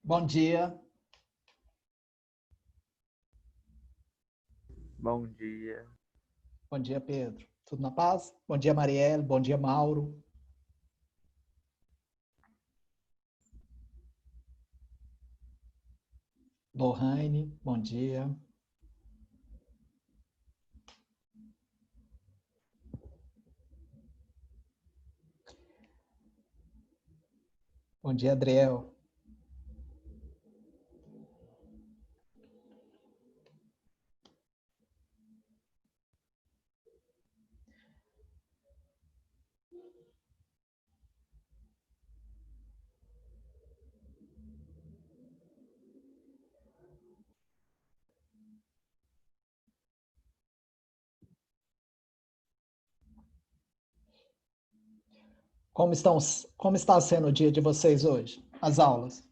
Bom dia. Bom dia. Bom dia, Pedro. Tudo na paz? Bom dia, Marielle. Bom dia, Mauro. Lohane, bom dia. Bom dia, Adriel. Como está sendo o dia de vocês hoje? As aulas?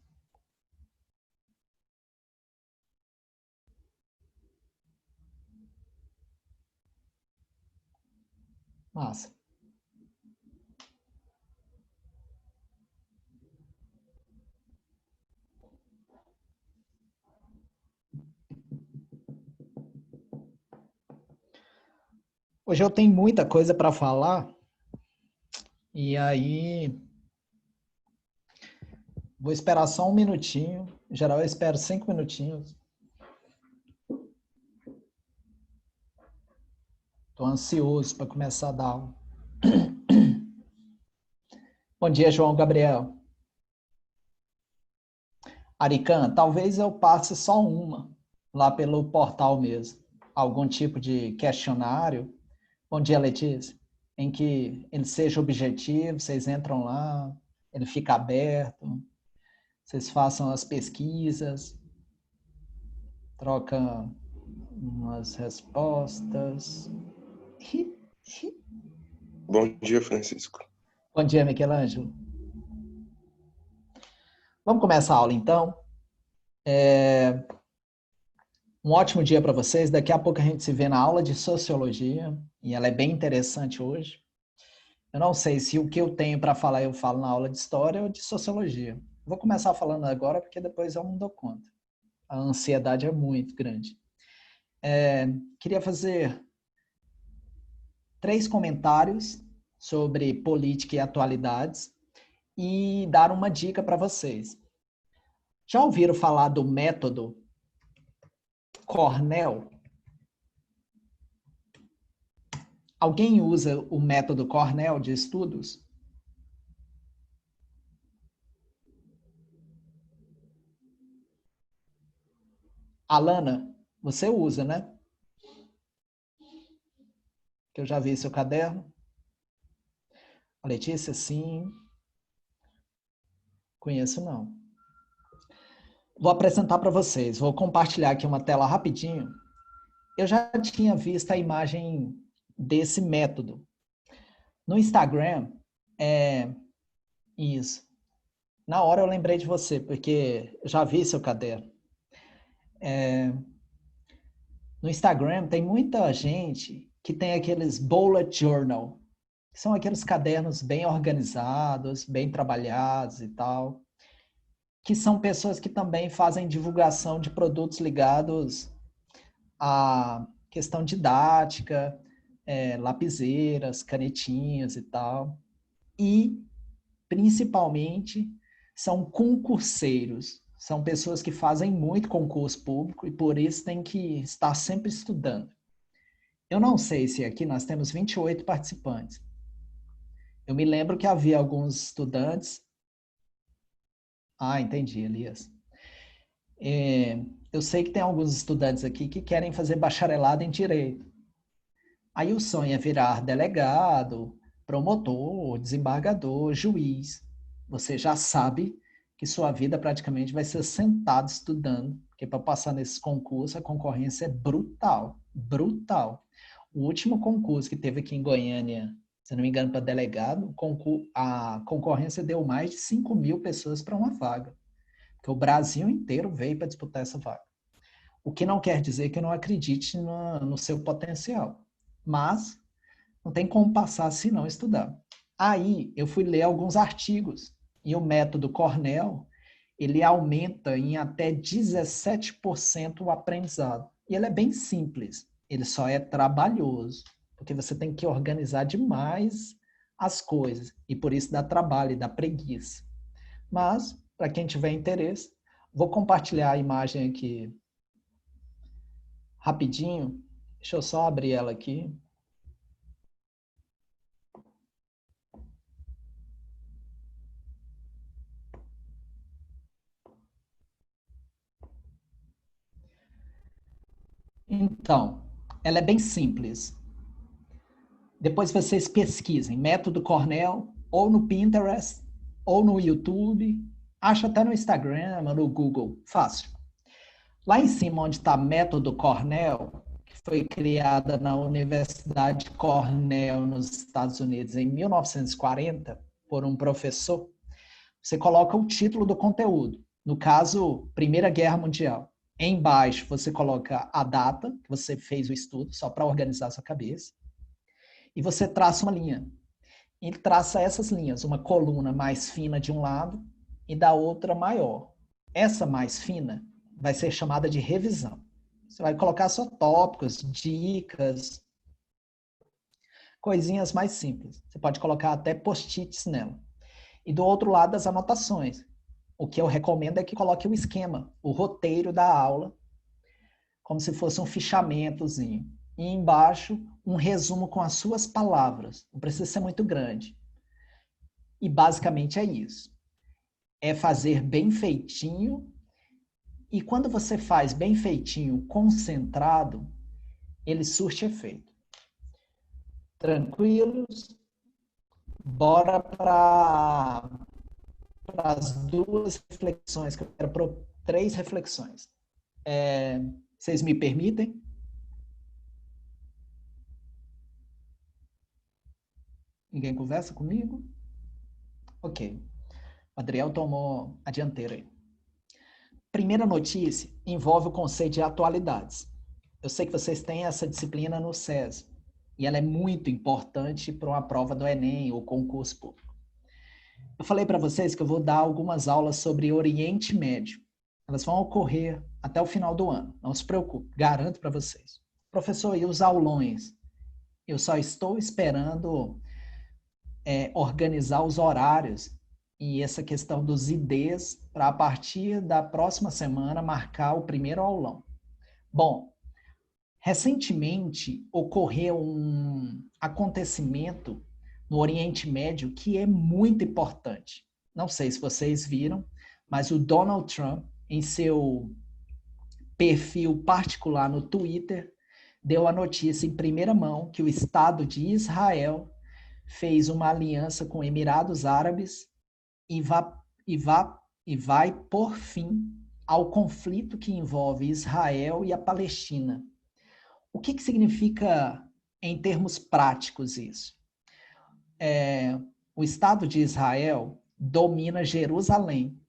Massa. Hoje eu tenho muita coisa para falar e aí vou esperar só um minutinho. Em geral, eu espero 5 minutinhos. Estou ansioso para começar a dar aula. Bom dia, João Gabriel. Arican, talvez eu passe só uma lá pelo portal mesmo. Algum tipo de questionário. Bom dia, Letícia. Em que ele seja objetivo, vocês entram lá, ele fica aberto, vocês façam as pesquisas, trocam umas respostas. Bom dia, Francisco. Bom dia, Michelangelo. Vamos começar a aula, então. Um ótimo dia para vocês. Daqui a pouco a gente se vê na aula de Sociologia, e ela é bem interessante hoje. Eu não sei se o que eu tenho para falar eu falo na aula de História ou de Sociologia. Vou começar falando agora, porque depois eu não dou conta. A ansiedade é muito grande. Queria fazer 3 comentários sobre política e atualidades e dar uma dica para vocês. Já ouviram falar do método Cornell? Alguém usa o método Cornell de estudos? Alana, você usa, né? Que eu já vi seu caderno. A Letícia, sim. Conheço, não. Vou apresentar para vocês. Vou compartilhar aqui uma tela rapidinho. Eu já tinha visto a imagem desse método. No Instagram, isso. Na hora eu lembrei de você, porque eu já vi seu caderno. No Instagram tem muita gente que tem aqueles bullet journal, que são aqueles cadernos bem organizados, bem trabalhados e tal, que são pessoas que também fazem divulgação de produtos ligados à questão didática, lapiseiras, canetinhas e tal. E, principalmente, são concurseiros. São pessoas que fazem muito concurso público e por isso tem que estar sempre estudando. Eu não sei se aqui nós temos 28 participantes. Eu me lembro que havia alguns estudantes. Ah, entendi, Elias. Eu sei que tem alguns estudantes aqui que querem fazer bacharelado em Direito. Aí o sonho é virar delegado, promotor, desembargador, juiz. Você já sabe que sua vida praticamente vai ser sentado estudando, porque para passar nesses concursos a concorrência é brutal, brutal. O último concurso que teve aqui em Goiânia, se não me engano, para delegado, a concorrência deu mais de 5.000 pessoas para uma vaga, porque o Brasil inteiro veio para disputar essa vaga. O que não quer dizer que eu não acredite no seu potencial, mas não tem como passar se não estudar. Aí eu fui ler alguns artigos e o método Cornell, ele aumenta em até 17% o aprendizado. E ele é bem simples, ele só é trabalhoso, porque você tem que organizar demais as coisas, e por isso dá trabalho e dá preguiça. Mas, para quem tiver interesse, vou compartilhar a imagem aqui rapidinho. Deixa eu só abrir ela aqui. Então, ela é bem simples. Depois vocês pesquisem método Cornell, ou no Pinterest, ou no YouTube, acha até no Instagram, no Google, fácil. Lá em cima, onde está método Cornell, que foi criada na Universidade Cornell, nos Estados Unidos, em 1940, por um professor, você coloca o título do conteúdo. No caso, Primeira Guerra Mundial. Embaixo, você coloca a data que você fez o estudo, só para organizar a sua cabeça. E você traça uma linha. Ele traça essas linhas, uma coluna mais fina de um lado e da outra maior. Essa mais fina vai ser chamada de revisão. Você vai colocar só tópicos, dicas, coisinhas mais simples. Você pode colocar até post-its nela. E do outro lado, as anotações. O que eu recomendo é que coloque o esquema, o roteiro da aula, como se fosse um fichamentozinho. E embaixo, um resumo com as suas palavras. Não precisa ser muito grande. E basicamente é isso. É fazer bem feitinho. E quando você faz bem feitinho, concentrado, ele surte efeito. Tranquilos? Bora para as duas reflexões, que eu quero propor 3 reflexões. Vocês me permitem? Ninguém conversa comigo? Ok. O Adriel tomou a dianteira aí. Primeira notícia envolve o conceito de atualidades. Eu sei que vocês têm essa disciplina no SES, e ela é muito importante para uma prova do Enem ou concurso público. Eu falei para vocês que eu vou dar algumas aulas sobre Oriente Médio. Elas vão ocorrer até o final do ano. Não se preocupe, garanto para vocês. Professor, e os aulões? Eu só estou esperando organizar os horários e essa questão dos IDs para, a partir da próxima semana, marcar o primeiro aulão. Bom, recentemente ocorreu um acontecimento no Oriente Médio que é muito importante. Não sei se vocês viram, mas o Donald Trump, em seu perfil particular no Twitter, deu a notícia em primeira mão que o Estado de Israel fez uma aliança com Emirados Árabes e vai por fim ao conflito que envolve Israel e a Palestina. O que significa, em termos práticos, isso? O Estado de Israel domina Jerusalém,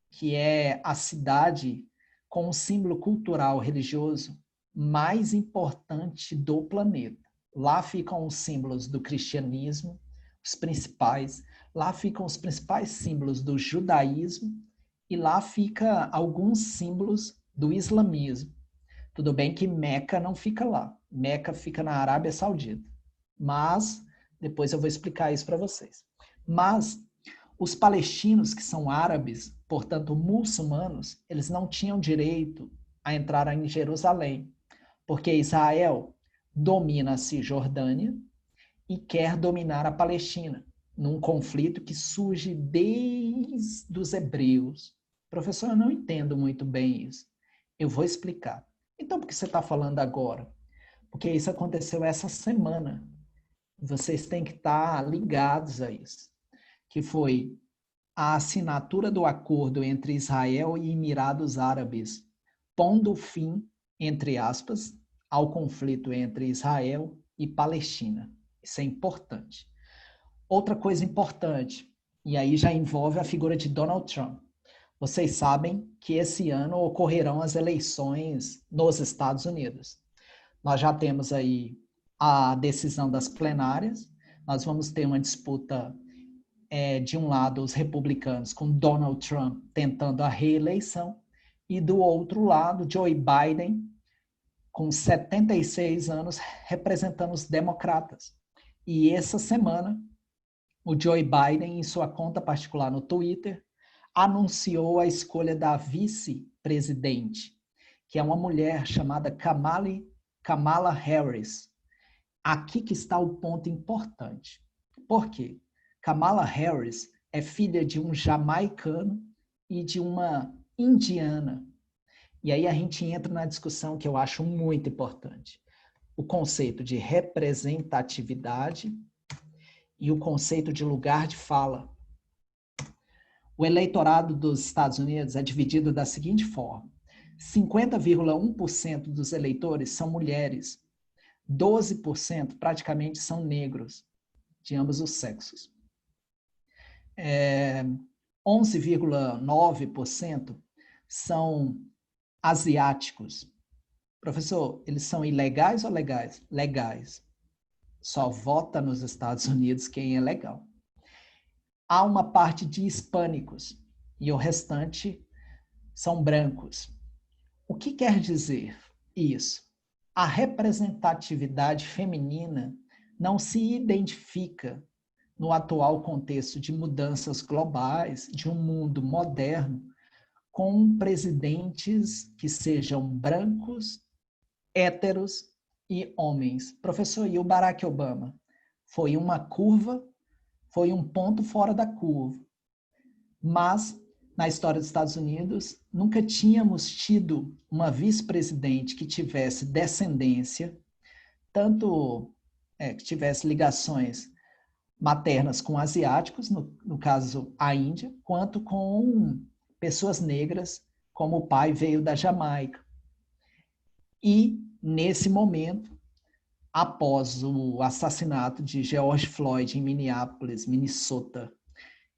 que é a cidade com o símbolo cultural religioso mais importante do planeta. Lá ficam os símbolos do cristianismo, os principais. Lá ficam os principais símbolos do judaísmo e lá fica alguns símbolos do islamismo. Tudo bem que Meca não fica lá. Meca fica na Arábia Saudita. Mas, depois eu vou explicar isso para vocês. Mas, os palestinos, que são árabes, portanto muçulmanos, eles não tinham direito a entrar em Jerusalém, porque Israel domina a Cisjordânia e quer dominar a Palestina, num conflito que surge desde os hebreus. Professor, eu não entendo muito bem isso. Eu vou explicar. Então, por que você está falando agora? Porque isso aconteceu essa semana. Vocês têm que estar ligados a isso. Que foi a assinatura do acordo entre Israel e Emirados Árabes, pondo fim, entre aspas, ao conflito entre Israel e Palestina. Isso é importante. Outra coisa importante, e aí já envolve a figura de Donald Trump. Vocês sabem que esse ano ocorrerão as eleições nos Estados Unidos. Nós já temos aí a decisão das plenárias, nós vamos ter uma disputa de um lado, os republicanos com Donald Trump tentando a reeleição, e do outro lado, Joe Biden, com 76 anos, representando os democratas. E essa semana, o Joe Biden, em sua conta particular no Twitter, anunciou a escolha da vice-presidente, que é uma mulher chamada Kamala Harris. Aqui que está o ponto importante. Por quê? Kamala Harris é filha de um jamaicano e de uma indiana. E aí a gente entra na discussão que eu acho muito importante. O conceito de representatividade e o conceito de lugar de fala. O eleitorado dos Estados Unidos é dividido da seguinte forma: 50,1% dos eleitores são mulheres, 12% praticamente são negros, de ambos os sexos. 11,9% são asiáticos. Professor, eles são ilegais ou legais? Legais. Só vota nos Estados Unidos quem é legal. Há uma parte de hispânicos e o restante são brancos. O que quer dizer isso? A representatividade feminina não se identifica no atual contexto de mudanças globais, de um mundo moderno, com presidentes que sejam brancos, héteros e homens. Professor, e o Barack Obama? Foi uma curva, foi um ponto fora da curva. Mas, na história dos Estados Unidos, nunca tínhamos tido uma vice-presidente que tivesse descendência, tanto que tivesse ligações maternas com asiáticos, no caso a Índia, quanto com pessoas negras, como o pai veio da Jamaica. E, nesse momento, após o assassinato de George Floyd em Minneapolis, Minnesota,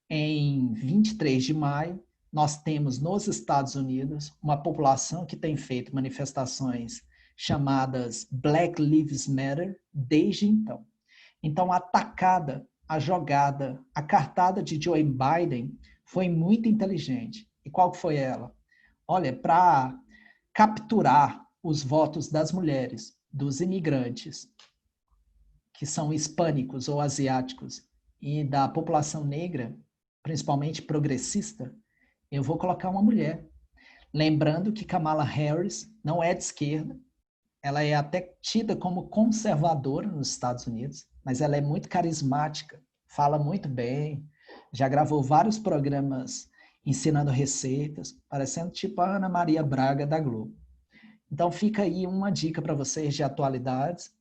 em 23 de maio, nós temos nos Estados Unidos uma população que tem feito manifestações chamadas Black Lives Matter desde então. Então, a atacada, a jogada, a cartada de Joe Biden foi muito inteligente. E qual foi ela? Olha, para capturar os votos das mulheres, dos imigrantes, que são hispânicos ou asiáticos, e da população negra, principalmente progressista, eu vou colocar uma mulher. Lembrando que Kamala Harris não é de esquerda, ela é até tida como conservadora nos Estados Unidos, mas ela é muito carismática, fala muito bem, já gravou vários programas ensinando receitas, parecendo tipo a Ana Maria Braga da Globo. Então fica aí uma dica para vocês de atualidades,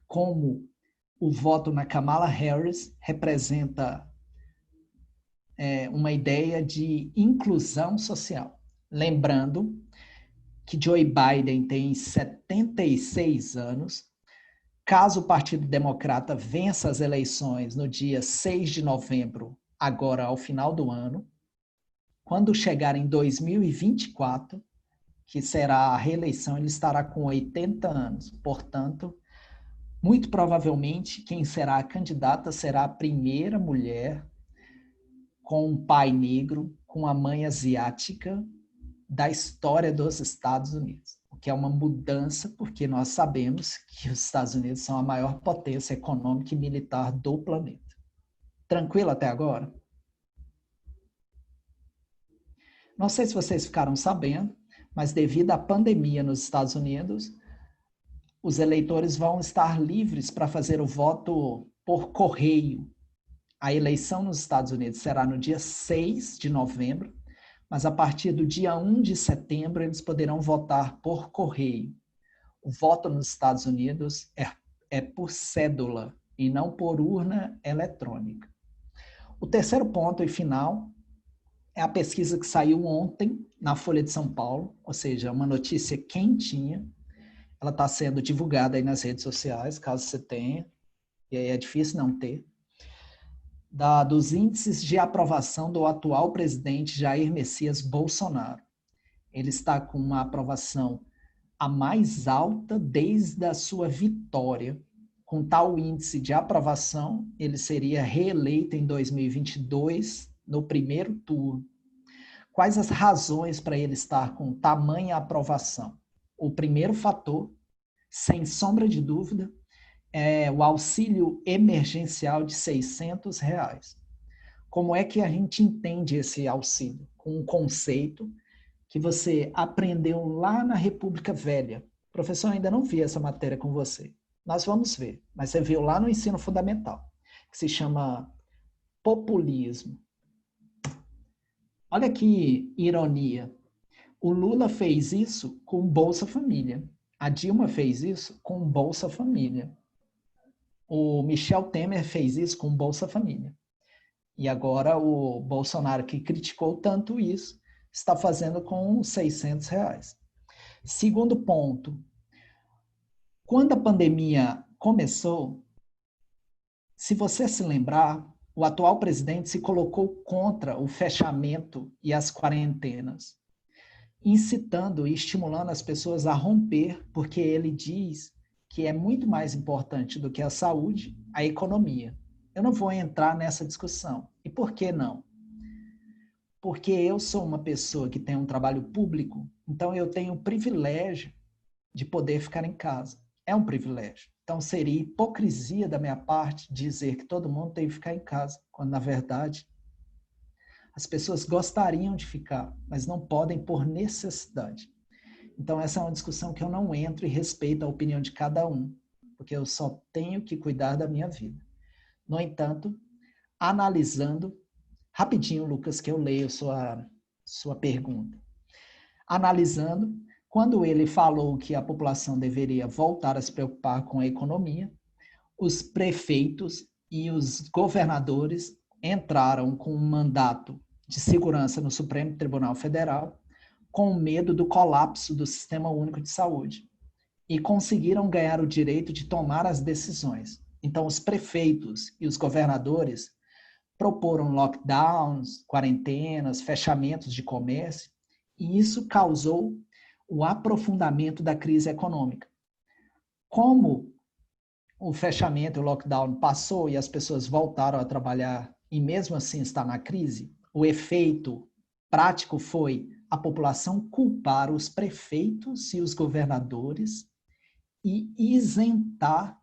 como o voto na Kamala Harris representa uma ideia de inclusão social. Lembrando que Joe Biden tem 76 anos. Caso o Partido Democrata vença as eleições no dia 6 de novembro, agora ao final do ano, quando chegar em 2024, que será a reeleição, ele estará com 80 anos. Portanto, muito provavelmente, quem será a candidata será a primeira mulher com um pai negro, com a mãe asiática da história dos Estados Unidos, o que é uma mudança, porque nós sabemos que os Estados Unidos são a maior potência econômica e militar do planeta. Tranquilo até agora? Não sei se vocês ficaram sabendo, mas devido à pandemia nos Estados Unidos, os eleitores vão estar livres para fazer o voto por correio. A eleição nos Estados Unidos será no dia 6 de novembro, mas a partir do dia 1 de setembro eles poderão votar por correio. O voto nos Estados Unidos é por cédula e não por urna eletrônica. O terceiro ponto e final é a pesquisa que saiu ontem na Folha de São Paulo, ou seja, uma notícia quentinha. Ela está sendo divulgada aí nas redes sociais, caso você tenha, e aí é difícil não ter. Dos índices de aprovação do atual presidente Jair Messias Bolsonaro. Ele está com uma aprovação a mais alta desde a sua vitória com tal índice de aprovação, ele seria reeleito em 2022, no primeiro turno. Quais as razões para ele estar com tamanha aprovação? O primeiro fator, sem sombra de dúvida, é o auxílio emergencial de R$600. Como é que a gente entende esse auxílio? Com um conceito que você aprendeu lá na República Velha. Professor, eu ainda não vi essa matéria com você. Nós vamos ver, mas você viu lá no ensino fundamental, que se chama populismo. Olha que ironia. O Lula fez isso com Bolsa Família. A Dilma fez isso com Bolsa Família. O Michel Temer fez isso com Bolsa Família. E agora o Bolsonaro, que criticou tanto isso, está fazendo com R$600. Segundo ponto, quando a pandemia começou, se você se lembrar, o atual presidente se colocou contra o fechamento e as quarentenas, incitando e estimulando as pessoas a romper, porque ele diz que é muito mais importante do que a saúde, a economia. Eu não vou entrar nessa discussão. E por que não? Porque eu sou uma pessoa que tem um trabalho público, então eu tenho o privilégio de poder ficar em casa. É um privilégio. Então seria hipocrisia da minha parte dizer que todo mundo tem que ficar em casa, quando na verdade as pessoas gostariam de ficar, mas não podem por necessidade. Então essa é uma discussão que eu não entro e respeito a opinião de cada um, porque eu só tenho que cuidar da minha vida. No entanto, analisando, rapidinho, Lucas, que eu leio sua pergunta. Analisando, quando ele falou que a população deveria voltar a se preocupar com a economia, os prefeitos e os governadores entraram com um mandato de segurança no Supremo Tribunal Federal, com medo do colapso do Sistema Único de Saúde, e conseguiram ganhar o direito de tomar as decisões. Então, os prefeitos e os governadores proporam lockdowns, quarentenas, fechamentos de comércio, e isso causou o aprofundamento da crise econômica. Como o fechamento, o lockdown passou e as pessoas voltaram a trabalhar e mesmo assim está na crise, o efeito prático foi a população culpar os prefeitos e os governadores e isentar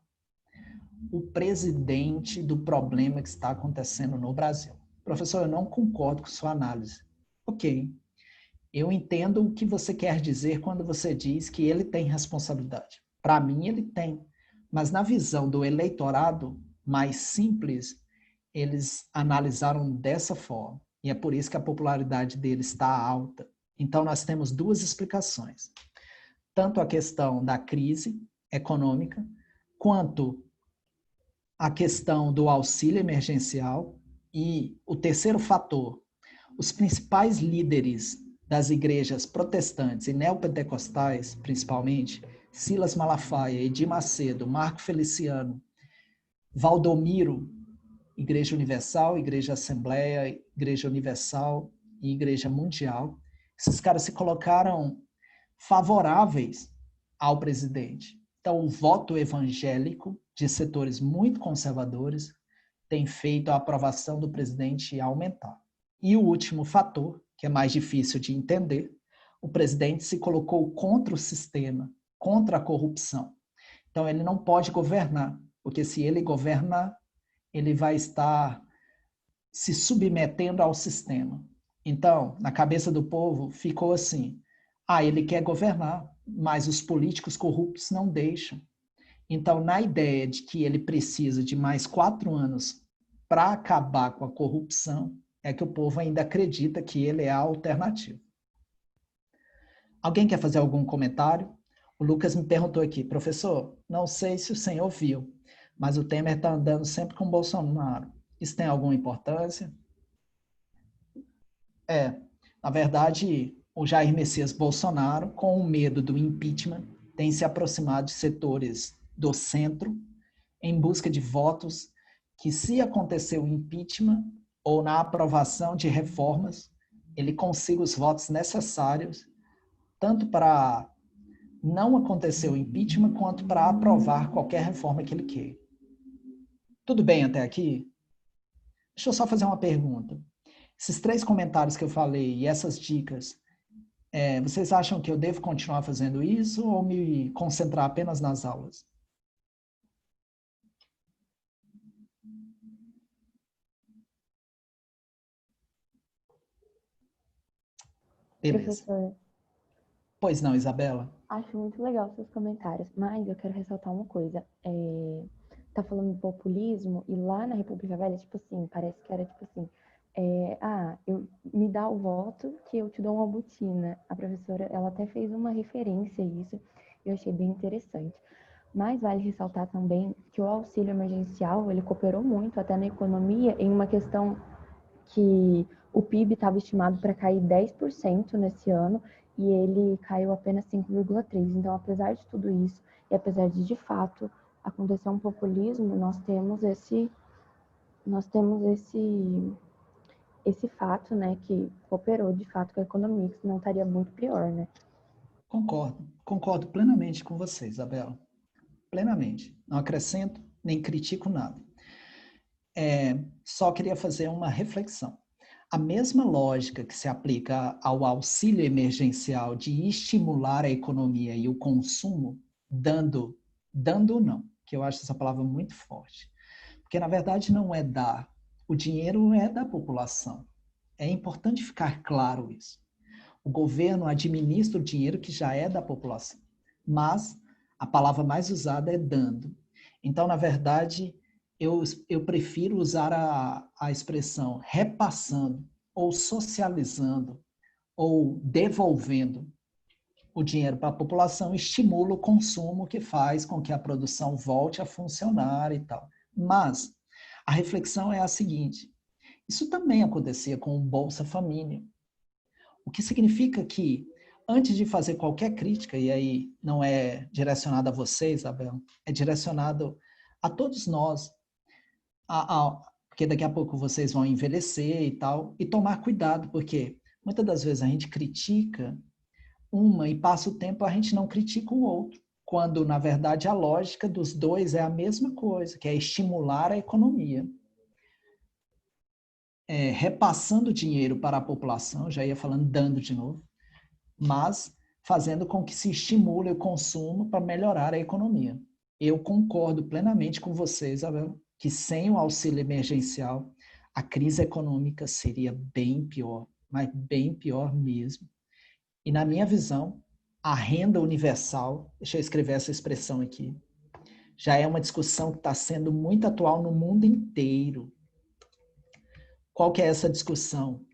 o presidente do problema que está acontecendo no Brasil. Professor, eu não concordo com sua análise. Ok, eu entendo o que você quer dizer quando você diz que ele tem responsabilidade. Para mim, ele tem. Mas na visão do eleitorado mais simples, eles analisaram dessa forma. E é por isso que a popularidade dele está alta. Então, nós temos duas explicações. Tanto a questão da crise econômica, quanto a questão do auxílio emergencial e o terceiro fator, os principais líderes das igrejas protestantes e neopentecostais, principalmente, Silas Malafaia, Edir Macedo, Marco Feliciano, Valdomiro, Igreja Universal, Igreja Assembleia, Igreja Universal e Igreja Mundial, esses caras se colocaram favoráveis ao presidente. Então, o voto evangélico de setores muito conservadores tem feito a aprovação do presidente aumentar. E o último fator, que é mais difícil de entender, o presidente se colocou contra o sistema, contra a corrupção. Então, ele não pode governar, porque se ele governar, ele vai estar se submetendo ao sistema. Então, na cabeça do povo, ficou assim, ele quer governar, mas os políticos corruptos não deixam. Então, na ideia de que ele precisa de mais 4 anos para acabar com a corrupção, é que o povo ainda acredita que ele é a alternativa. Alguém quer fazer algum comentário? O Lucas me perguntou aqui, professor, não sei se o senhor viu, mas o Temer está andando sempre com o Bolsonaro. Isso tem alguma importância? Na verdade, o Jair Messias Bolsonaro, com o medo do impeachment, tem se aproximado de setores do centro em busca de votos que, se acontecer o impeachment ou na aprovação de reformas, ele consiga os votos necessários tanto para não aconteceu o impeachment quanto para aprovar qualquer reforma que ele queira. Tudo bem até aqui? Deixa eu só fazer uma pergunta. Esses 3 comentários que eu falei e essas dicas, vocês acham que eu devo continuar fazendo isso ou me concentrar apenas nas aulas? Beleza. Professor, Pois não, Isabela? acho muito legal seus comentários, mas eu quero ressaltar uma coisa. Tá falando de populismo, e lá na República Velha, tipo assim, parece que era tipo assim, me dá o voto que eu te dou uma botina. A professora, ela até fez uma referência a isso, e eu achei bem interessante. Mas vale ressaltar também que o auxílio emergencial, ele cooperou muito até na economia em uma questão que o PIB estava estimado para cair 10% nesse ano e ele caiu apenas 5,3%. Então, apesar de tudo isso e apesar de fato acontecer um populismo, nós temos esse fato, né, que cooperou de fato com a economia, que senão estaria muito pior, né? Concordo plenamente com você, Isabela. Plenamente. Não acrescento nem critico nada. Só queria fazer uma reflexão. A mesma lógica que se aplica ao auxílio emergencial de estimular a economia e o consumo, dando ou não, que eu acho essa palavra muito forte. Porque, na verdade, não é dar. O dinheiro é da população. É importante ficar claro isso. O governo administra o dinheiro que já é da população. Mas a palavra mais usada é dando. Então, na verdade, eu prefiro usar a expressão repassando, ou socializando, ou devolvendo o dinheiro para a população, estimula o consumo, que faz com que a produção volte a funcionar e tal. Mas a reflexão é a seguinte: isso também acontecia com o Bolsa Família. O que significa que, antes de fazer qualquer crítica, e aí não é direcionado a você, Isabel, é direcionado a todos nós, porque daqui a pouco vocês vão envelhecer e tal, e tomar cuidado, porque muitas das vezes a gente critica uma e passa o tempo a gente não critica o outro, quando na verdade a lógica dos dois é a mesma coisa, que é estimular a economia. Repassando dinheiro para a população, já ia falando dando de novo, mas fazendo com que se estimule o consumo para melhorar a economia. Eu concordo plenamente com você, Isabel, que sem o auxílio emergencial, a crise econômica seria bem pior, mas bem pior mesmo. E na minha visão, a renda universal, deixa eu escrever essa expressão aqui, já é uma discussão que está sendo muito atual no mundo inteiro. Qual que é essa discussão?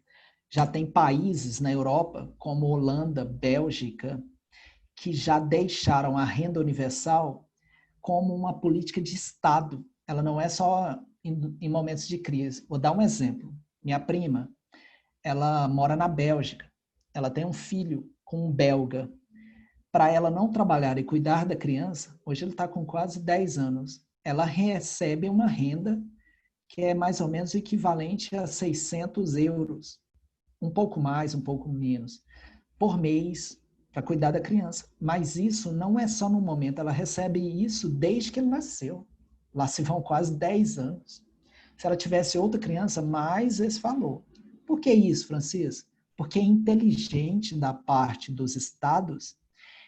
Já tem países na Europa, como Holanda, Bélgica, que já deixaram a renda universal como uma política de Estado. Ela não é só em momentos de crise. Vou dar um exemplo. Minha prima, ela mora na Bélgica. Ela tem um filho com um belga. Para ela não trabalhar e cuidar da criança, hoje ele está com quase 10 anos, ela recebe uma renda que é mais ou menos equivalente a 600 euros, um pouco mais, um pouco menos, por mês, para cuidar da criança. Mas isso não é só no momento, ela recebe isso desde que ele nasceu. Lá se vão quase 10 anos. Se ela tivesse outra criança, mais esse valor. Por que isso, Francisco? Porque é inteligente da parte dos estados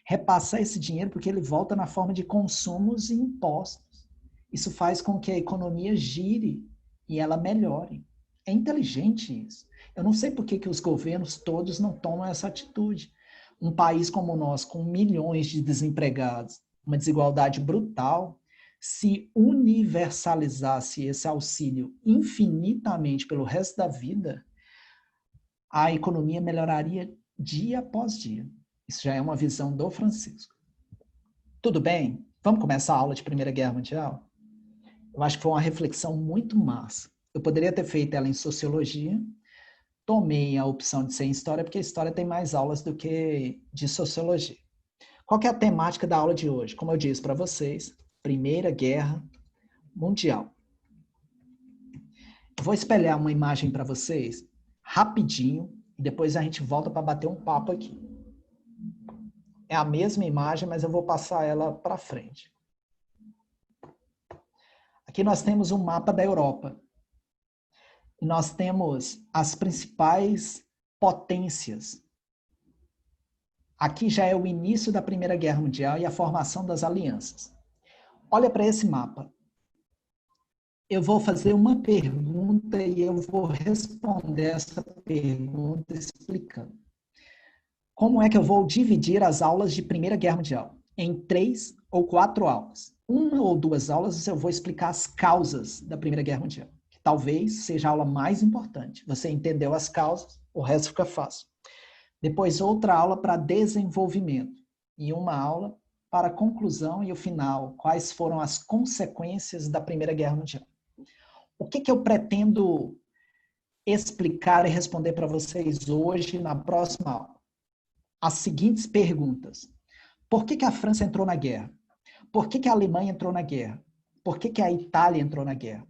repassar esse dinheiro, porque ele volta na forma de consumos e impostos. Isso faz com que a economia gire e ela melhore. É inteligente isso. Eu não sei por que os governos todos não tomam essa atitude. Um país como o nosso, com milhões de desempregados, uma desigualdade brutal, se universalizasse esse auxílio infinitamente pelo resto da vida, a economia melhoraria dia após dia. Isso já é uma visão do Francisco. Tudo bem? Vamos começar a aula de Primeira Guerra Mundial? Eu acho que foi uma reflexão muito massa. Eu poderia ter feito ela em Sociologia, tomei a opção de ser em História, porque a História tem mais aulas do que de Sociologia. Qual que é a temática da aula de hoje? Como eu disse para vocês, Primeira Guerra Mundial. Eu vou espelhar uma imagem para vocês, rapidinho, e depois a gente volta para bater um papo aqui. É a mesma imagem, mas eu vou passar ela para frente. Aqui nós temos um mapa da Europa. Nós temos as principais potências. Aqui já é o início da Primeira Guerra Mundial e a formação das alianças. Olha para esse mapa. Eu vou fazer uma pergunta e eu vou responder essa pergunta explicando. Como é que eu vou dividir as aulas de Primeira Guerra Mundial? Em 3 ou 4 aulas. 1 ou 2 aulas eu vou explicar as causas da Primeira Guerra Mundial. Que talvez seja a aula mais importante. Você entendeu as causas, o resto fica fácil. Depois outra aula para desenvolvimento. E uma aula para conclusão e o final. Quais foram as consequências da Primeira Guerra Mundial? O que eu pretendo explicar e responder para vocês hoje na próxima aula? As seguintes perguntas. Por que a França entrou na guerra? Por que a Alemanha entrou na guerra? Por que a Itália entrou na guerra?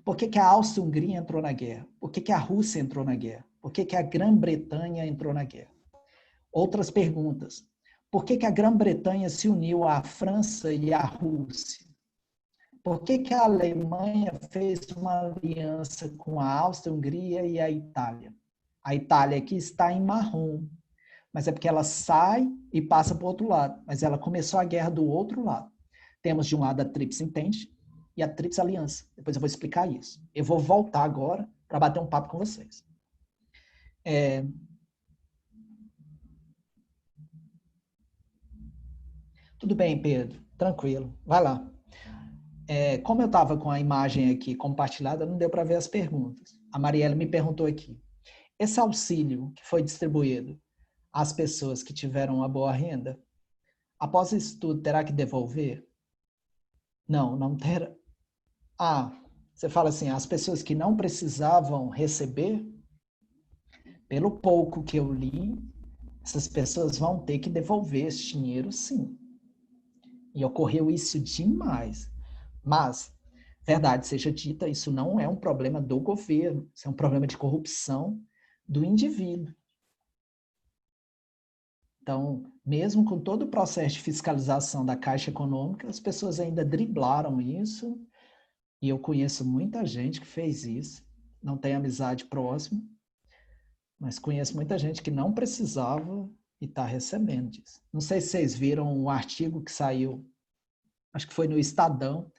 Por que a Áustria-Hungria entrou na guerra? Por que a Rússia entrou na guerra? Por que a Grã-Bretanha entrou na guerra? Outras perguntas. Por que a Grã-Bretanha se uniu à França e à Rússia? Por que a Alemanha fez uma aliança com a Áustria-Hungria e a Itália? A Itália aqui está em marrom, mas é porque ela sai e passa para o outro lado. Mas ela começou a guerra do outro lado. Temos de um lado a Tríplice Entente e a Tríplice Aliança. Depois eu vou explicar isso. Eu vou voltar agora para bater um papo com vocês. Tudo bem, Pedro. Tranquilo. Vai lá. Como eu estava com a imagem aqui compartilhada, não deu para ver as perguntas. A Marielle me perguntou aqui. Esse auxílio que foi distribuído às pessoas que tiveram uma boa renda, após isso tudo, terá que devolver? Não, não terá. Você fala assim, as pessoas que não precisavam receber, pelo pouco que eu li, essas pessoas vão ter que devolver esse dinheiro, sim. E ocorreu isso demais. Mas, verdade seja dita, isso não é um problema do governo, isso é um problema de corrupção do indivíduo. Então, mesmo com todo o processo de fiscalização da Caixa Econômica, as pessoas ainda driblaram isso, e eu conheço muita gente que fez isso, não tem amizade próxima, mas conheço muita gente que não precisava e está recebendo disso. Não sei se vocês viram um artigo que saiu, acho que foi no Estadão,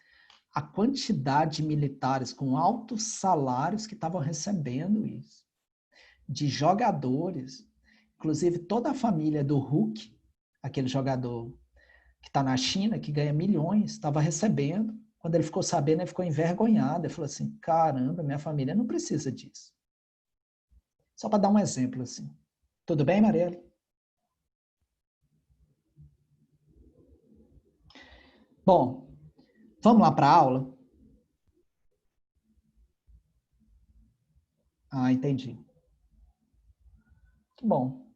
a quantidade de militares com altos salários que estavam recebendo isso. De jogadores, inclusive toda a família do Hulk, aquele jogador que está na China, que ganha milhões, estava recebendo. Quando ele ficou sabendo, ele ficou envergonhado. Ele falou assim, caramba, minha família não precisa disso. Só para dar um exemplo assim. Tudo bem, Marielle? Bom, vamos lá para a aula? Entendi. Bom.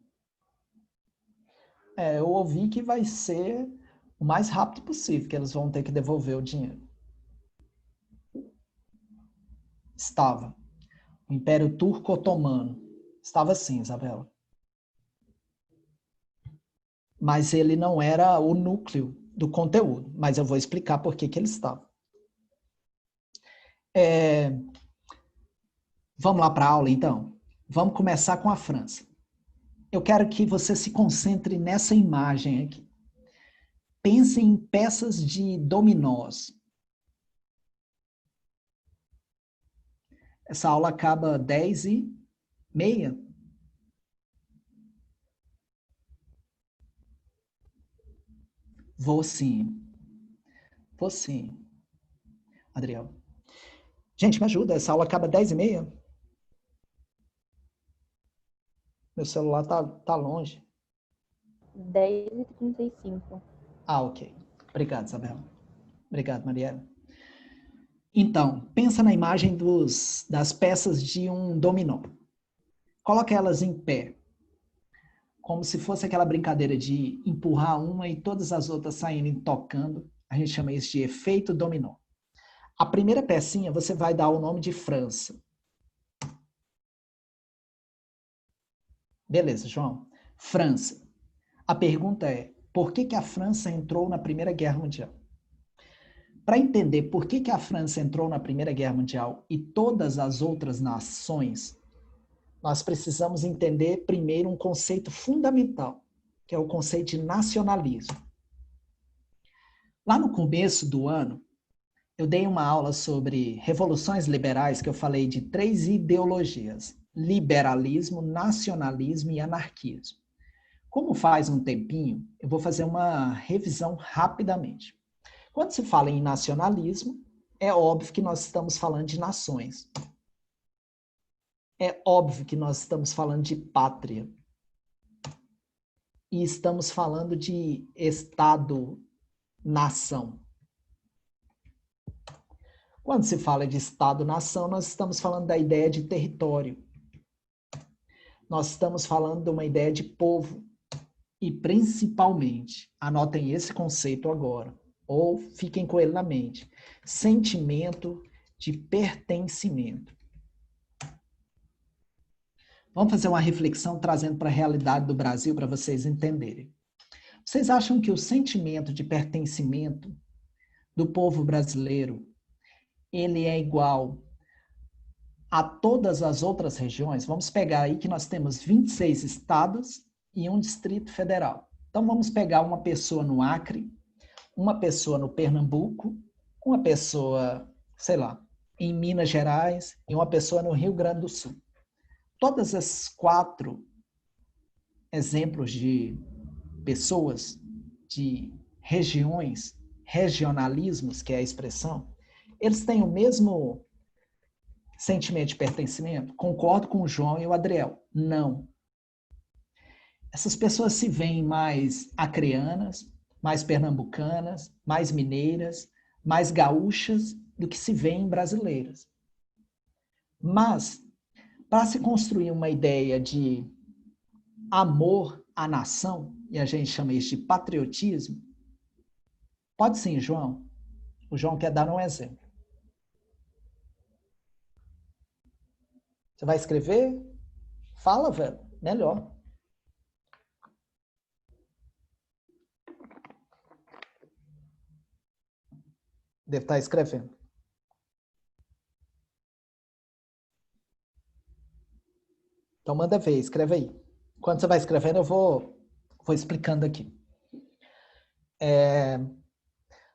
Eu ouvi que vai ser o mais rápido possível, que eles vão ter que devolver o dinheiro. Estava. O Império Turco-Otomano. Estava sim, Isabela. Mas ele não era o núcleo do conteúdo. Mas eu vou explicar por que ele estava. Vamos lá para a aula, então? Vamos começar com a França. Eu quero que você se concentre nessa imagem aqui. Pense em peças de dominós. Essa aula acaba 10h30. Vou sim. Adriel. Gente, me ajuda. Essa aula acaba 10h30. Meu celular tá longe. 10h35. Ok. Obrigado, Isabela. Obrigado, Marielle. Então, pensa na imagem das peças de um dominó. Coloca elas em pé. Como se fosse aquela brincadeira de empurrar uma e todas as outras saírem tocando. A gente chama isso de efeito dominó. A primeira pecinha você vai dar o nome de França. Beleza, João. França. A pergunta é, por que que a França entrou na Primeira Guerra Mundial. Para entender por que que a França entrou na Primeira Guerra Mundial e todas as outras nações, nós precisamos entender primeiro um conceito fundamental, que é o conceito de nacionalismo. Lá no começo do ano, eu dei uma aula sobre revoluções liberais, que eu falei de 3 ideologias: liberalismo, nacionalismo e anarquismo. Como faz um tempinho, eu vou fazer uma revisão rapidamente. Quando se fala em nacionalismo, é óbvio que nós estamos falando de nações. É óbvio que nós estamos falando de pátria. E estamos falando de Estado-nação. Quando se fala de Estado-nação, nós estamos falando da ideia de território. Nós estamos falando de uma ideia de povo. E, principalmente, anotem esse conceito agora, ou fiquem com ele na mente, sentimento de pertencimento. Vamos fazer uma reflexão trazendo para a realidade do Brasil para vocês entenderem. Vocês acham que o sentimento de pertencimento do povo brasileiro ele é igual a todas as outras regiões? Vamos pegar aí que nós temos 26 estados e um Distrito Federal. Então, vamos pegar uma pessoa no Acre, uma pessoa no Pernambuco, uma pessoa, sei lá, em Minas Gerais e uma pessoa no Rio Grande do Sul. Todas as 4 exemplos de pessoas, de regiões, regionalismos, que é a expressão, eles têm o mesmo sentimento de pertencimento? Concordo com o João e o Adriel. Não. Essas pessoas se veem mais acreanas, mais pernambucanas, mais mineiras, mais gaúchas do que se veem brasileiras. Mas, para se construir uma ideia de amor à nação, e a gente chama isso de patriotismo, pode sim, João. O João quer dar um exemplo. Você vai escrever? Fala, velho. Melhor. Deve estar escrevendo. Então manda ver, escreve aí. Quando você vai escrevendo, eu vou explicando aqui.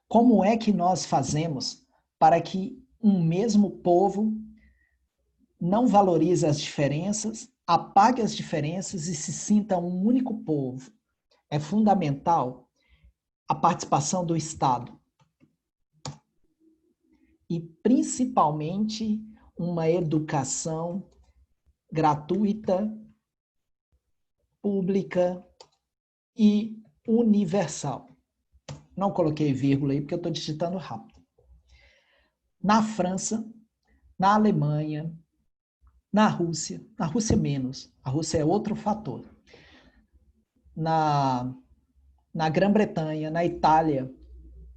Como é que nós fazemos para que um mesmo povo não valorize as diferenças, apague as diferenças e se sinta um único povo? É fundamental a participação do Estado. E, principalmente, uma educação gratuita, pública e universal. Não coloquei vírgula aí porque eu estou digitando rápido. Na França, na Alemanha, na Rússia menos, a Rússia é outro fator. Na Grã-Bretanha, na Itália,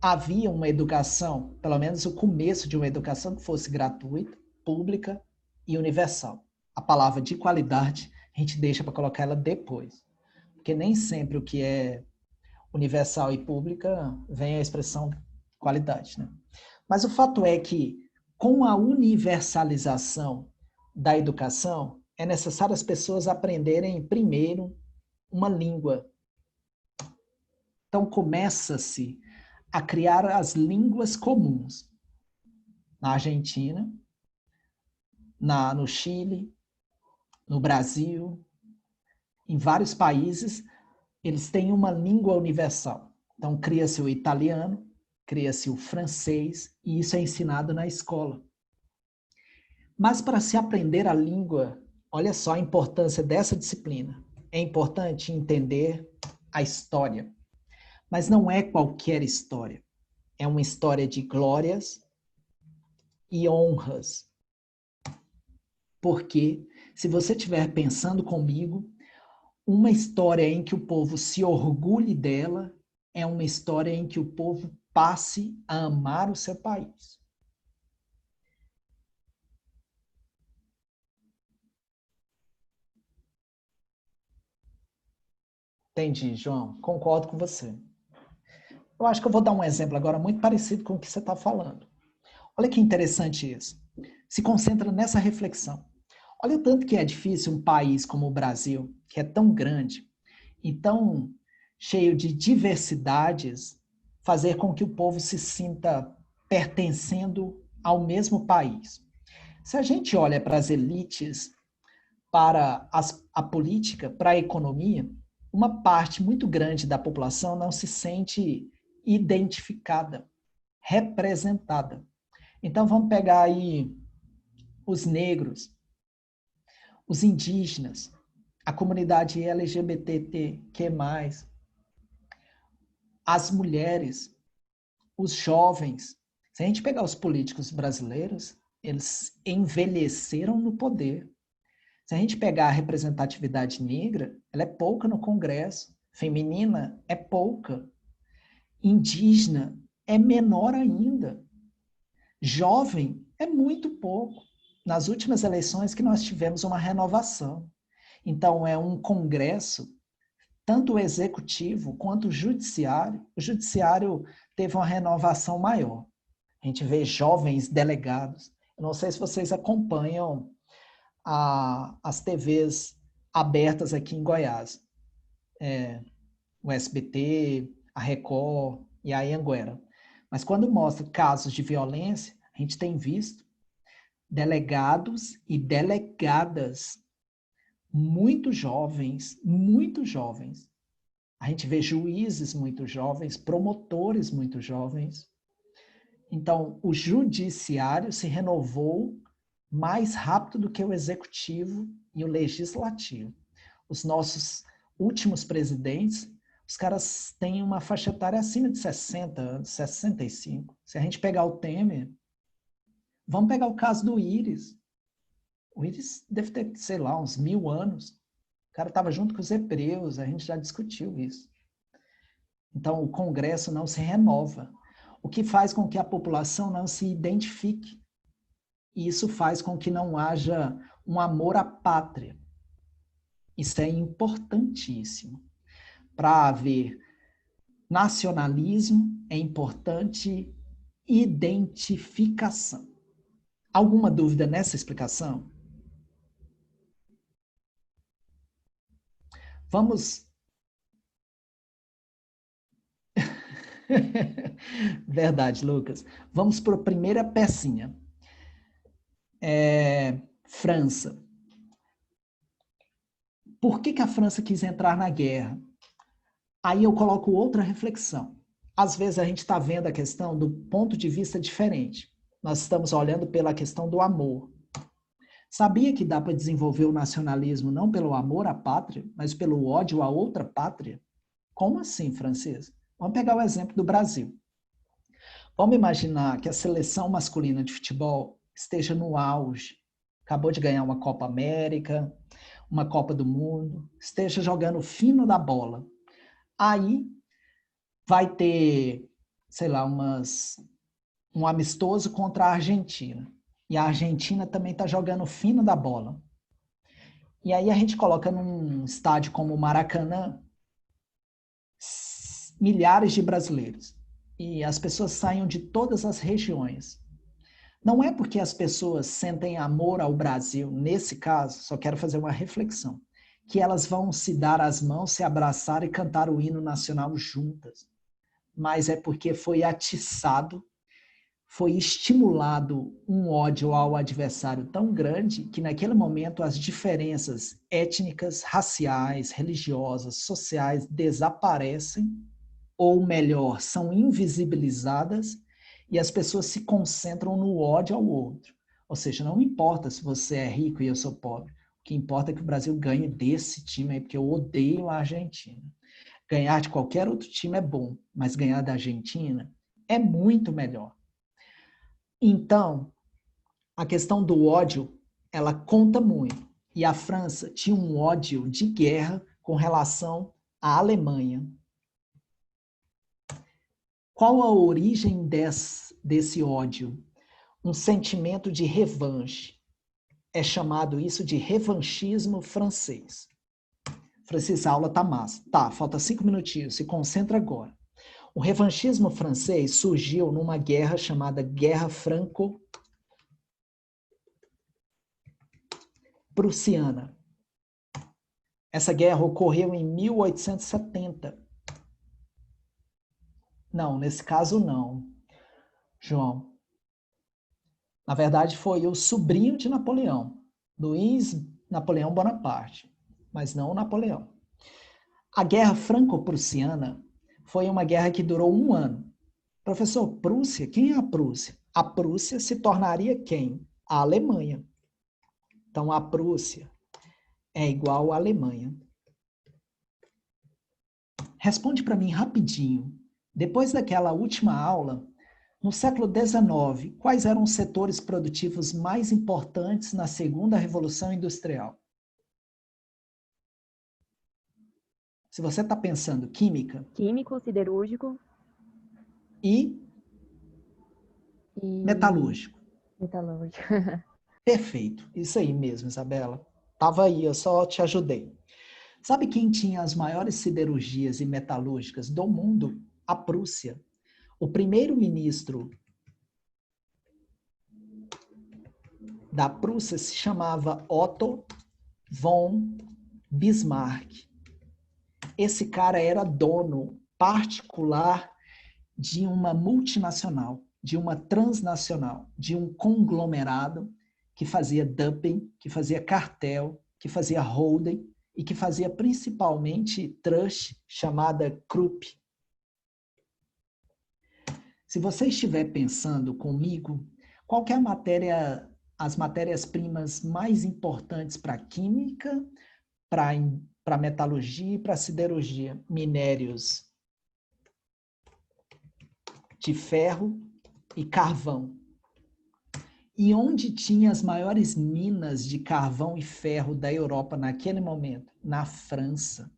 havia uma educação, pelo menos o começo de uma educação que fosse gratuita, pública e universal. A palavra de qualidade, a gente deixa para colocar ela depois. Porque nem sempre o que é universal e pública vem a expressão qualidade, né? Mas o fato é que, com a universalização da educação, é necessário as pessoas aprenderem primeiro uma língua. Então, começa-se a criar as línguas comuns. Na Argentina, no Chile, no Brasil, em vários países, eles têm uma língua universal. Então, cria-se o italiano, cria-se o francês, e isso é ensinado na escola. Mas para se aprender a língua, olha só a importância dessa disciplina. É importante entender a história. Mas não é qualquer história. É uma história de glórias e honras. Porque, se você estiver pensando comigo, uma história em que o povo se orgulhe dela é uma história em que o povo passe a amar o seu país. Entendi, João. Concordo com você. Eu acho que eu vou dar um exemplo agora muito parecido com o que você está falando. Olha que interessante isso. Se concentra nessa reflexão. Olha o tanto que é difícil um país como o Brasil, que é tão grande e tão cheio de diversidades, fazer com que o povo se sinta pertencendo ao mesmo país. Se a gente olha para as elites, para a política, para a economia, uma parte muito grande da população não se sente identificada, representada. Então vamos pegar aí os negros, os indígenas, a comunidade LGBTQ+, as mulheres, os jovens. Se a gente pegar os políticos brasileiros, eles envelheceram no poder. Se a gente pegar a representatividade negra, ela é pouca no Congresso, feminina é pouca, indígena é menor ainda, jovem é muito pouco. Nas últimas eleições que nós tivemos uma renovação. Então, é um Congresso, tanto o executivo quanto o judiciário teve uma renovação maior. A gente vê jovens delegados. Eu não sei se vocês acompanham as TVs abertas aqui em Goiás. O SBT, a Record e a Anhanguera. Mas quando mostra casos de violência, a gente tem visto delegados e delegadas muito jovens, muito jovens. A gente vê juízes muito jovens, promotores muito jovens. Então, o judiciário se renovou mais rápido do que o executivo e o legislativo. Os nossos últimos presidentes, os caras têm uma faixa etária acima de 60 anos, 65. Se a gente pegar o Temer, vamos pegar o caso do Íris. O Íris deve ter, sei lá, uns 1000 anos. O cara estava junto com os hebreus, a gente já discutiu isso. Então, o Congresso não se renova, o que faz com que a população não se identifique. E isso faz com que não haja um amor à pátria. Isso é importantíssimo. Para haver nacionalismo, é importante identificação. Alguma dúvida nessa explicação? Vamos. Verdade, Lucas. Vamos para a primeira pecinha. França. Por que a França quis entrar na guerra? Aí eu coloco outra reflexão. Às vezes a gente está vendo a questão do ponto de vista diferente. Nós estamos olhando pela questão do amor. Sabia que dá para desenvolver o nacionalismo não pelo amor à pátria, mas pelo ódio a outra pátria? Como assim, Francisco? Vamos pegar o exemplo do Brasil. Vamos imaginar que a seleção masculina de futebol esteja no auge. Acabou de ganhar uma Copa América, uma Copa do Mundo, esteja jogando fino da bola. Aí vai ter, sei lá, um amistoso contra a Argentina. E a Argentina também está jogando fino da bola. E aí a gente coloca num estádio como o Maracanã milhares de brasileiros. E as pessoas saem de todas as regiões. Não é porque as pessoas sentem amor ao Brasil, nesse caso, só quero fazer uma reflexão, que elas vão se dar as mãos, se abraçar e cantar o hino nacional juntas. Mas é porque foi atiçado, foi estimulado um ódio ao adversário tão grande que naquele momento as diferenças étnicas, raciais, religiosas, sociais desaparecem, ou melhor, são invisibilizadas e as pessoas se concentram no ódio ao outro. Ou seja, não importa se você é rico e eu sou pobre, o que importa é que o Brasil ganhe desse time aí, porque eu odeio a Argentina. Ganhar de qualquer outro time é bom, mas ganhar da Argentina é muito melhor. Então, a questão do ódio, ela conta muito. E a França tinha um ódio de guerra com relação à Alemanha. Qual a origem desse ódio? Um sentimento de revanche. É chamado isso de revanchismo francês. Francisco, a aula tá massa. Tá, falta 5 minutinhos, se concentra agora. O revanchismo francês surgiu numa guerra chamada Guerra Franco-Prussiana. Essa guerra ocorreu em 1870. Não, nesse caso não, João. Na verdade, foi o sobrinho de Napoleão, Luiz Napoleão Bonaparte, mas não o Napoleão. A Guerra Franco-Prussiana foi uma guerra que durou 1 ano. Professor, Prússia? Quem é a Prússia? A Prússia se tornaria quem? A Alemanha. Então, a Prússia é igual à Alemanha. Responde para mim rapidinho. Depois daquela última aula, no século XIX, quais eram os setores produtivos mais importantes na segunda Revolução Industrial? Se você está pensando química... Químico, siderúrgico e metalúrgico. Metalúrgico. Perfeito. Isso aí mesmo, Isabela. Estava aí, eu só te ajudei. Sabe quem tinha as maiores siderurgias e metalúrgicas do mundo? A Prússia. O primeiro-ministro da Prússia se chamava Otto von Bismarck. Esse cara era dono particular de uma multinacional, de uma transnacional, de um conglomerado que fazia dumping, que fazia cartel, que fazia holding e que fazia principalmente trust chamada Krupp. Se você estiver pensando comigo, qual que é as matérias-primas mais importantes para a química, para a metalurgia e para a siderurgia? Minérios de ferro e carvão. E onde tinha as maiores minas de carvão e ferro da Europa naquele momento? Na França.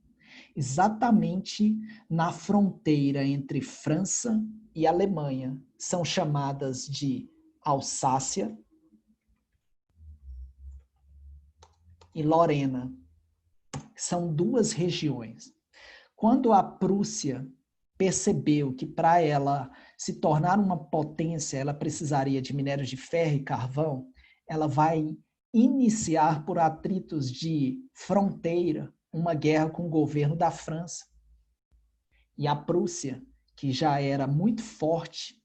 Exatamente na fronteira entre França e Alemanha. São chamadas de Alsácia e Lorena. São 2 regiões. Quando a Prússia percebeu que para ela se tornar uma potência, ela precisaria de minérios de ferro e carvão, ela vai iniciar por atritos de fronteira uma guerra com o governo da França. E a Prússia, que já era muito forte,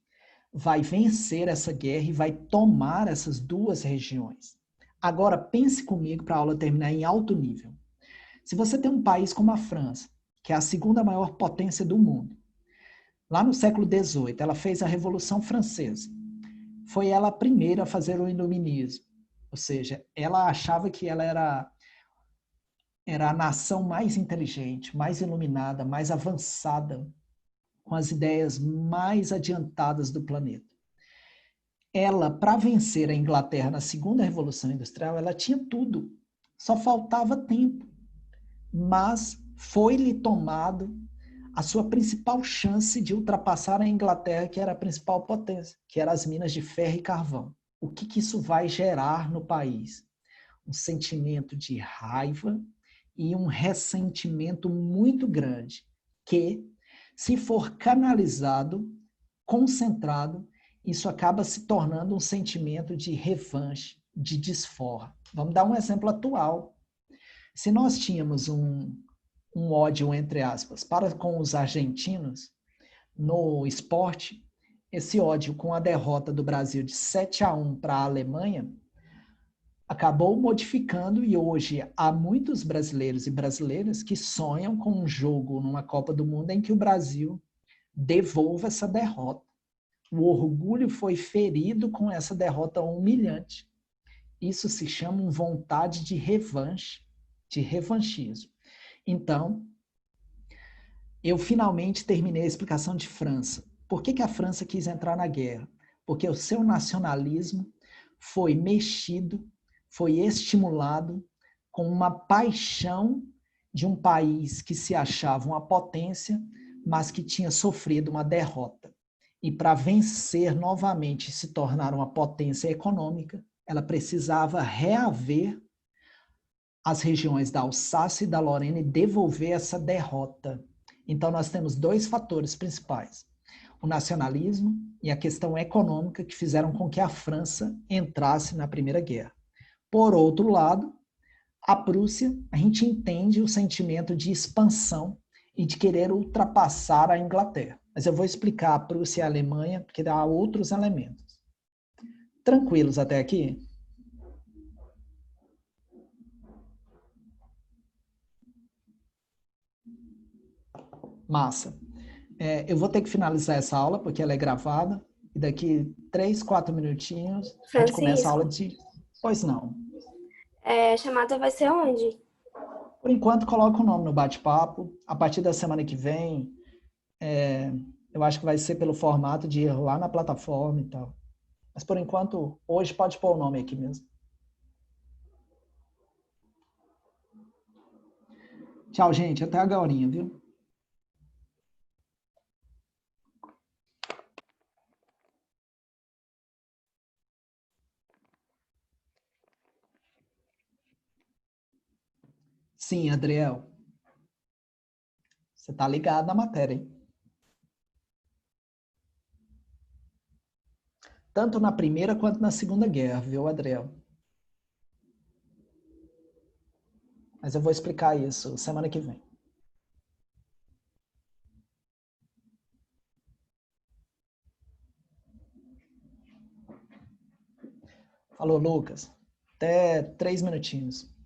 vai vencer essa guerra e vai tomar essas 2 regiões. Agora, pense comigo para a aula terminar em alto nível. Se você tem um país como a França, que é a segunda maior potência do mundo, lá no século XVIII, ela fez a Revolução Francesa. Foi ela a primeira a fazer o iluminismo. Ou seja, ela achava que ela era a nação mais inteligente, mais iluminada, mais avançada, com as ideias mais adiantadas do planeta. Ela, para vencer a Inglaterra na segunda Revolução Industrial, ela tinha tudo. Só faltava tempo. Mas foi-lhe tomado a sua principal chance de ultrapassar a Inglaterra, que era a principal potência, que eram as minas de ferro e carvão. O que isso vai gerar no país? Um sentimento de raiva e um ressentimento muito grande, que, se for canalizado, concentrado, isso acaba se tornando um sentimento de revanche, de desforra. Vamos dar um exemplo atual. Se nós tínhamos um ódio, entre aspas, para com os argentinos no esporte, esse ódio com a derrota do Brasil de 7-1 para a Alemanha acabou modificando, e hoje há muitos brasileiros e brasileiras que sonham com um jogo numa Copa do Mundo em que o Brasil devolva essa derrota. O orgulho foi ferido com essa derrota humilhante. Isso se chama vontade de revanche, de revanchismo. Então, eu finalmente terminei a explicação de França. Por que a França quis entrar na guerra? Porque o seu nacionalismo foi mexido, foi estimulado com uma paixão de um país que se achava uma potência, mas que tinha sofrido uma derrota. E para vencer novamente e se tornar uma potência econômica, ela precisava reaver as regiões da Alsácia e da Lorena e devolver essa derrota. Então, nós temos dois fatores principais: o nacionalismo e a questão econômica, que fizeram com que a França entrasse na Primeira Guerra. Por outro lado, a Prússia, a gente entende o sentimento de expansão e de querer ultrapassar a Inglaterra. Mas eu vou explicar a Prússia e a Alemanha, porque há outros elementos. Tranquilos até aqui? Massa. Eu vou ter que finalizar essa aula, porque ela é gravada, e daqui 3, 4 minutinhos a gente começa a aula de... Pois não. A chamada vai ser onde? Por enquanto, coloca o nome no bate-papo. A partir da semana que vem, eu acho que vai ser pelo formato de ir lá na plataforma e tal. Mas, por enquanto, hoje pode pôr o nome aqui mesmo. Tchau, gente. Até agora, viu? Sim, Adriel. Você tá ligado na matéria, hein? Tanto na Primeira quanto na Segunda Guerra, viu, Adriel? Mas eu vou explicar isso semana que vem. Falou, Lucas. Até 3 minutinhos.